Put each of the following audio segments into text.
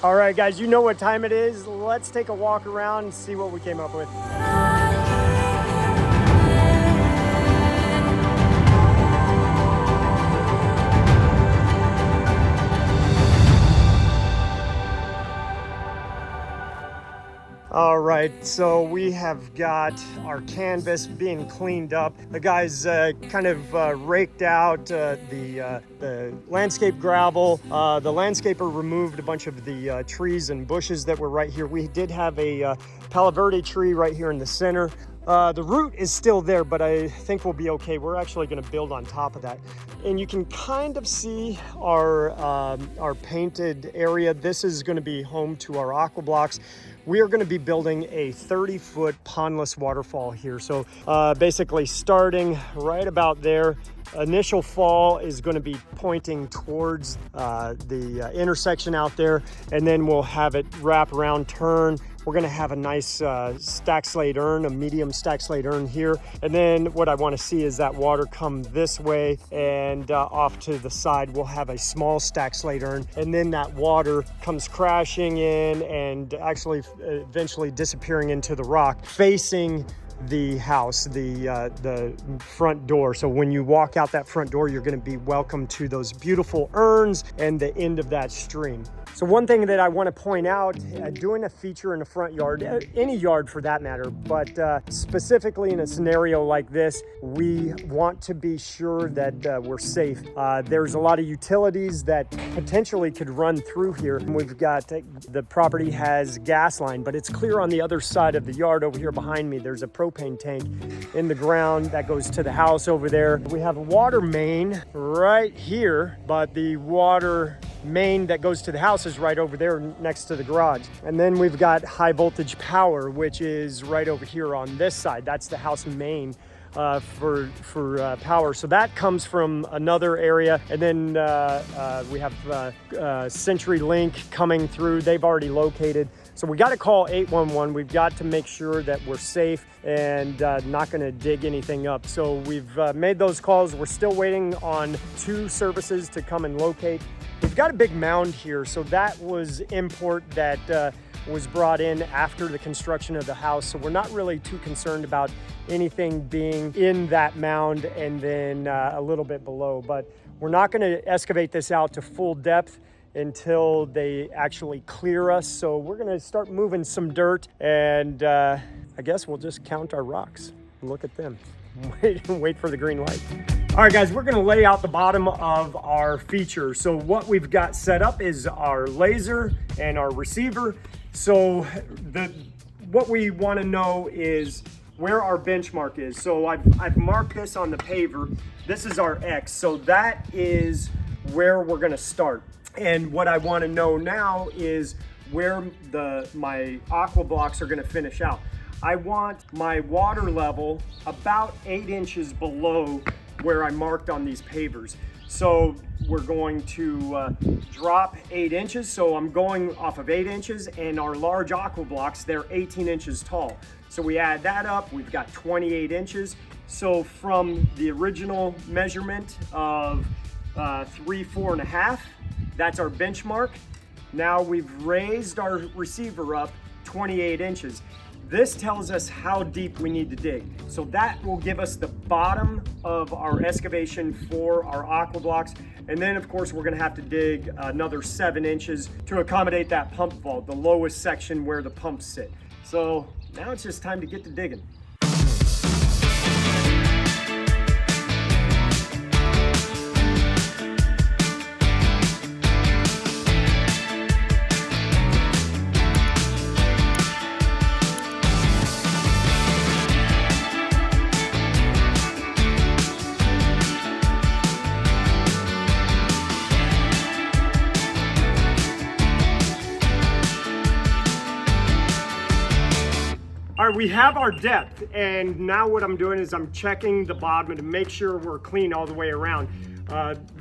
All right, guys, you know what time it is. Let's take a walk around and see what we came up with. All right, so we have got our canvas being cleaned up. The guys kind of raked out the landscape gravel. The landscaper removed a bunch of the trees and bushes that were right here. We did have a Palo Verde tree right here in the center. The root is still there, but I think we'll be okay. We're actually going to build on top of that. And you can kind of see our painted area. This is going to be home to our aqua blocks. We are going to be building a 30-foot pondless waterfall here. So basically starting right about there, initial fall is going to be pointing towards the intersection out there, and then we'll have it wrap around, turn. We're going to have a nice stack slate urn, a medium stack slate urn here. And then what I want to see is that water come this way, and off to the side we'll have a small stack slate urn. And then that water comes crashing in and actually eventually disappearing into the rock facing the house, the front door. So when you walk out that front door, you're going to be welcome to those beautiful urns and the end of that stream. So one thing that I want to point out, doing a feature in the front yard, any yard for that matter, but specifically in a scenario like this, we want to be sure that we're safe. There's a lot of utilities that potentially could run through here. We've got, the property has gas line, but it's clear on the other side of the yard over here behind me. There's a propane tank in the ground that goes to the house over there. We have a water main right here, but the water main that goes to the house is right over there next to the garage. And then we've got high voltage power, which is right over here on this side. That's the house main for power. So that comes from another area. And then we have CenturyLink coming through. They've already located. So we got to call 811. We've got to make sure that we're safe and not going to dig anything up. So we've made those calls. We're still waiting on 2 services to come and locate. We've got a big mound here. So that was import that was brought in after the construction of the house. So we're not really too concerned about anything being in that mound and then a little bit below. But we're not going to excavate this out to full depth until they actually clear us. So we're going to start moving some dirt, and I guess we'll just count our rocks and look at them. Wait for the green light. All right, guys, we're going to lay out the bottom of our feature. So what we've got set up is our laser and our receiver. So what we want to know is where our benchmark is. So I've marked this on the paver. This is our X. So that is where we're going to start. And what I want to know now is where my aqua blocks are going to finish out. I want my water level about 8 inches below where I marked on these pavers. So we're going to drop 8 inches. So I'm going off of 8 inches, and our large aqua blocks, they're 18 inches tall. So we add that up, we've got 28 inches. So from the original measurement of 3, 4.5, that's our benchmark. Now we've raised our receiver up 28 inches. This tells us how deep we need to dig. So that will give us the bottom of our excavation for our aqua blocks. And then of course, we're gonna have to dig another 7 inches to accommodate that pump vault, the lowest section where the pumps sit. So now it's just time to get to digging. All right, we have our depth, and now what I'm doing is I'm checking the bottom to make sure we're clean all the way around,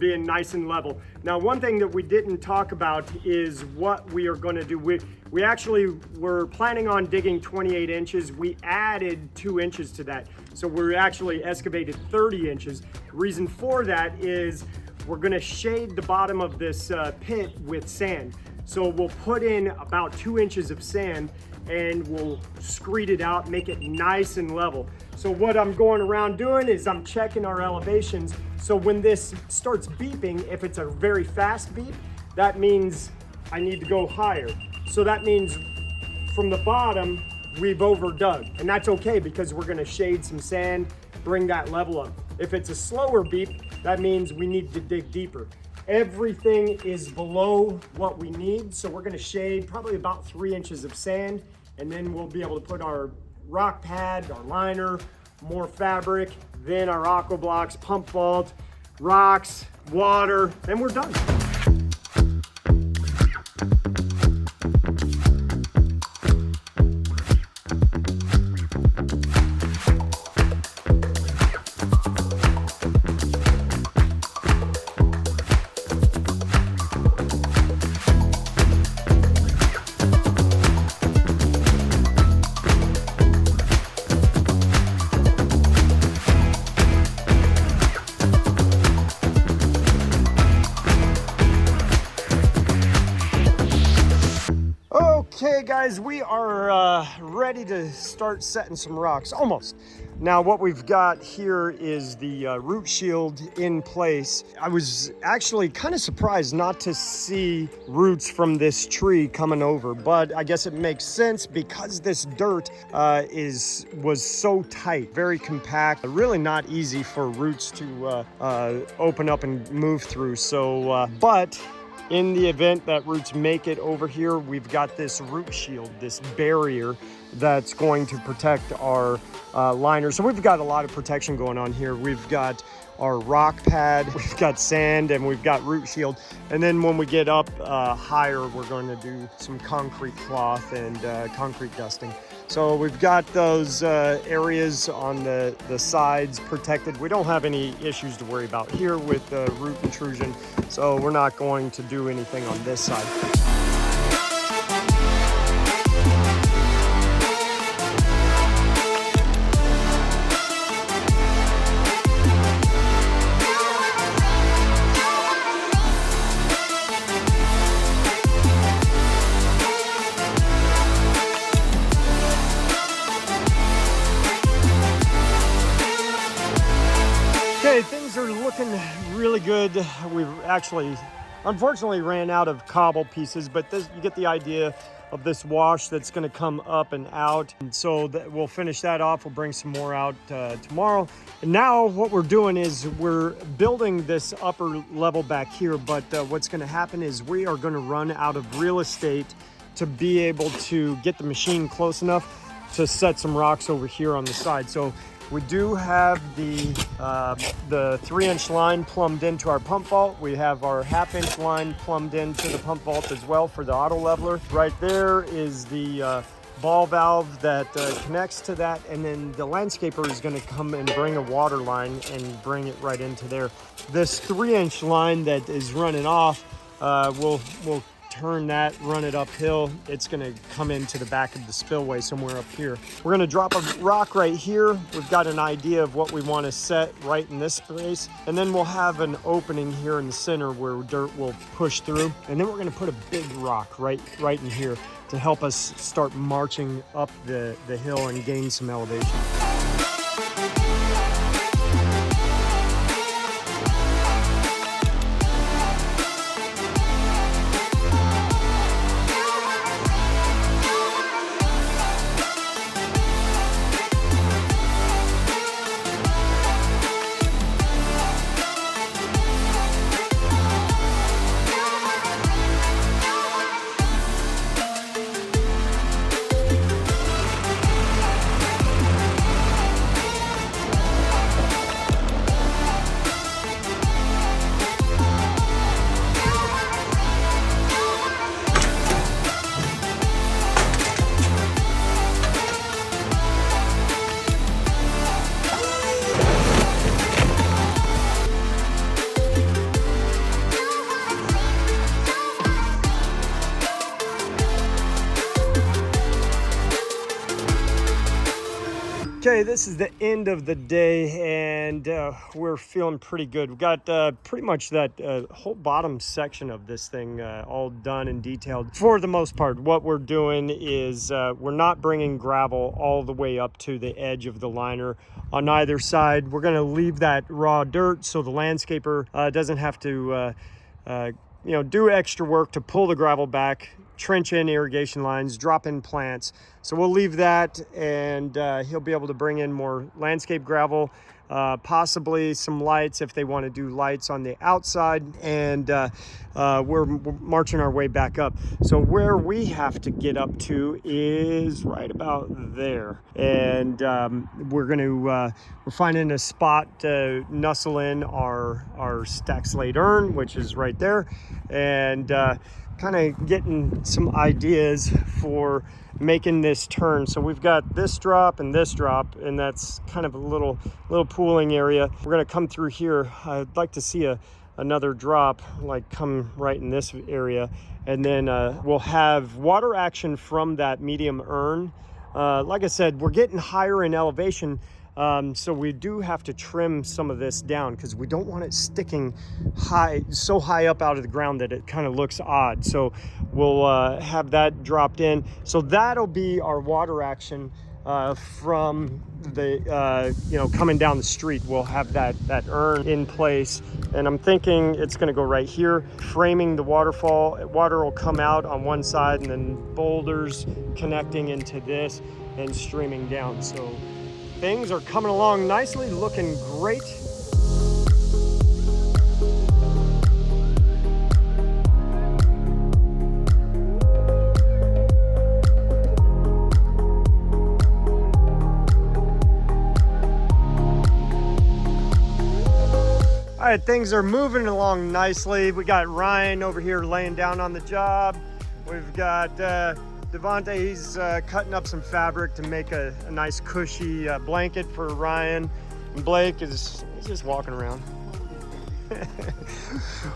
being nice and level. Now, one thing that we didn't talk about is what we are going to do. We actually were planning on digging 28 inches. We added 2 inches to that. So we actually excavated 30 inches. The reason for that is we're going to shade the bottom of this pit with sand. So we'll put in about 2 inches of sand and we'll screed it out, make it nice and level. So what I'm going around doing is I'm checking our elevations. So when this starts beeping, if it's a very fast beep, that means I need to go higher. So that means from the bottom, we've overdug. And that's okay because we're gonna shade some sand, bring that level up. If it's a slower beep, that means we need to dig deeper. Everything is below what we need, so we're gonna shade probably about 3 inches of sand, and then we'll be able to put our rock pad, our liner, more fabric, then our aqua blocks, pump vault, rocks, water, and we're done. Okay guys, we are ready to start setting some rocks, almost. Now what we've got here is the root shield in place. I was actually kind of surprised not to see roots from this tree coming over, but I guess it makes sense because this dirt was so tight, very compact, really not easy for roots to open up and move through. So, but in the event that roots make it over here, we've got this root shield, this barrier that's going to protect our liner. So we've got a lot of protection going on here. We've got our rock pad, we've got sand, and we've got root shield. And then when we get up higher, we're going to do some concrete cloth and concrete dusting. So we've got those areas on the sides protected. We don't have any issues to worry about here with root intrusion, so we're not going to do anything on this side. Okay, things are looking really good. We've actually, unfortunately, ran out of cobble pieces, but you get the idea of this wash that's going to come up and out. And so we'll finish that off. We'll bring some more out tomorrow. And now what we're doing is we're building this upper level back here, but what's going to happen is we are going to run out of real estate to be able to get the machine close enough to set some rocks over here on the side. So we do have the 3-inch line plumbed into our pump vault. We have our 1/2-inch line plumbed into the pump vault as well for the auto leveler. Right there is the ball valve that connects to that, and then the landscaper is going to come and bring a water line and bring it right into there. This 3-inch line that is running off, we'll turn that, run it uphill. It's gonna come into the back of the spillway somewhere up here. We're gonna drop a rock right here. We've got an idea of what we want to set right in this place. And then we'll have an opening here in the center where dirt will push through. And then we're gonna put a big rock right in here to help us start marching up the hill and gain some elevation. Okay, this is the end of the day, and we're feeling pretty good. We've got pretty much that whole bottom section of this thing all done and detailed. For the most part, what we're doing is we're not bringing gravel all the way up to the edge of the liner on either side. We're going to leave that raw dirt so the landscaper doesn't have to do extra work to pull the gravel back, trench in irrigation lines, drop in plants. So we'll leave that, and he'll be able to bring in more landscape gravel, possibly some lights if they want to do lights on the outside, and we're marching our way back up. So where we have to get up to is right about there, and we're finding a spot to nuzzle in our stack slate urn, which is right there, and kind of getting some ideas for making this turn. So we've got this drop, and that's kind of a little pooling area. We're going to come through here. I'd like to see another drop like come right in this area, and then we'll have water action from that medium urn. Like I said, we're getting higher in elevation, so we do have to trim some of this down because we don't want it sticking so high up out of the ground that it kind of looks odd. So we'll have that dropped in. So that'll be our water action from the coming down the street. We'll have that urn in place, and I'm thinking it's going to go right here, framing the waterfall. Water will come out on one side, and then boulders connecting into this and streaming down. So things are coming along nicely, looking great. All right, things are moving along nicely. We got Ryan over here laying down on the job. We've got Devontae, he's cutting up some fabric to make a nice cushy blanket for Ryan. And Blake he's just walking around.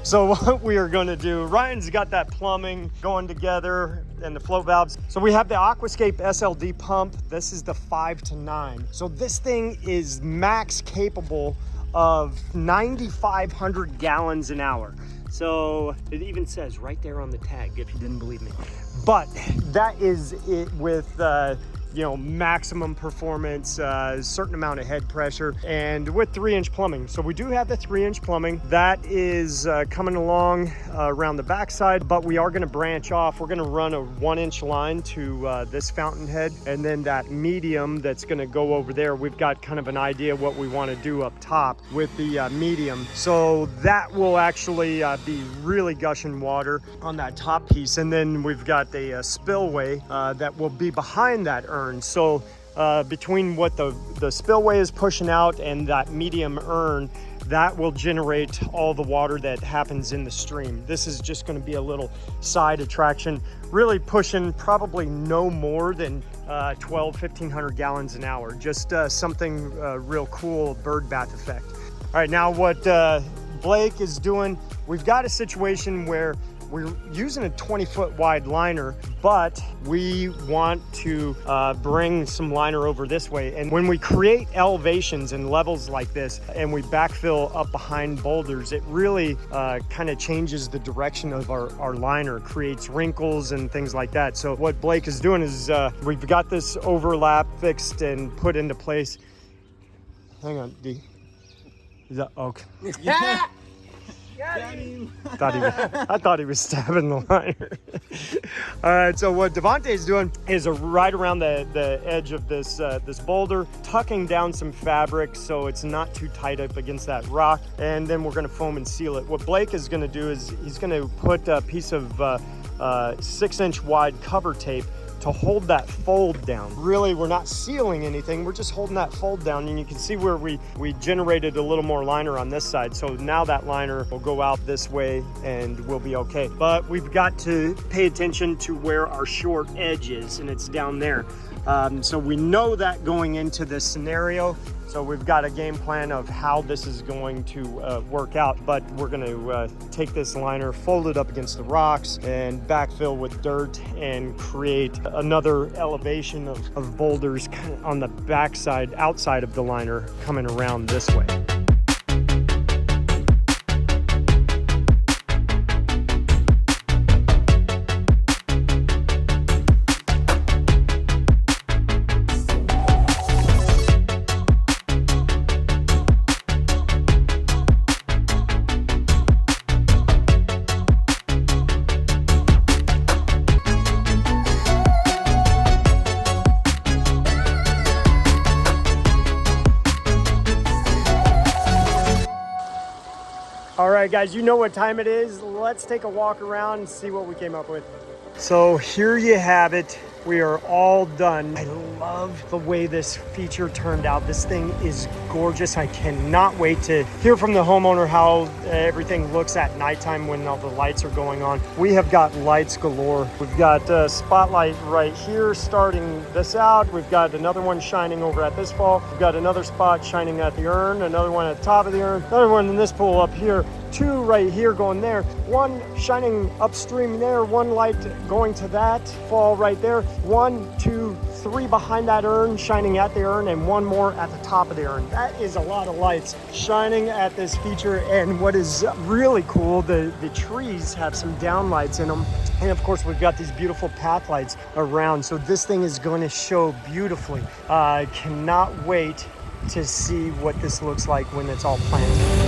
So what we are going to do, Ryan's got that plumbing going together and the float valves. So we have the Aquascape SLD pump. This is the 5 to 9. So this thing is max capable of 9,500 gallons an hour. So it even says right there on the tag, if you didn't believe me. But that is it with maximum performance, a certain amount of head pressure, and with 3-inch plumbing. So we do have the 3-inch plumbing that is coming along around the backside, but we are going to branch off. We're going to run a 1-inch line to this fountainhead, and then that medium that's going to go over there. We've got kind of an idea what we want to do up top with the medium. So that will actually be really gushing water on that top piece, and then we've got the spillway that will be behind that urn. So between what the spillway is pushing out and that medium urn, that will generate all the water that happens in the stream. This is just going to be a little side attraction, really pushing probably no more than 1,500 gallons an hour. Just something real cool, bird bath effect. All right, now what Blake is doing, we've got a situation where we're using a 20-foot wide liner, but we want to bring some liner over this way. And when we create elevations and levels like this, and we backfill up behind boulders, it really kind of changes the direction of our liner, creates wrinkles and things like that. So what Blake is doing is we've got this overlap fixed and put into place. Hang on, D. Is that okay? Yeah. I thought he was stabbing the liner. All right, so what Devontae is doing is right around the edge of this boulder, tucking down some fabric so it's not too tight up against that rock, and then we're going to foam and seal it. What Blake is going to do is he's going to put a piece of 6-inch wide cover tape to hold that fold down. Really, we're not sealing anything, we're just holding that fold down, and you can see where we generated a little more liner on this side. So now that liner will go out this way and we'll be okay. But we've got to pay attention to where our short edge is, and it's down there. So we know that going into this scenario. So we've got a game plan of how this is going to work out, but we're going to take this liner, fold it up against the rocks, and backfill with dirt and create another elevation of boulders on the backside, outside of the liner, coming around this way. All right, guys, you know what time it is. Let's take a walk around and see what we came up with. So here you have it. We are all done. I love the way this feature turned out. This thing is gorgeous. I cannot wait to hear from the homeowner how everything looks at nighttime when all the lights are going on. We have got lights galore. We've got a spotlight right here starting this out. We've got another one shining over at this fall. We've got another spot shining at the urn, another one at the top of the urn, another one in this pool up here, two right here going there, one shining upstream there, one light going to that fall right there, 1, 2, 3 behind that urn shining at the urn, and one more at the top of the urn. That is a lot of lights shining at this feature. And what is really cool, the trees have some downlights in them, and of course we've got these beautiful path lights around, so this thing is going to show beautifully. I cannot wait to see what this looks like when it's all planted.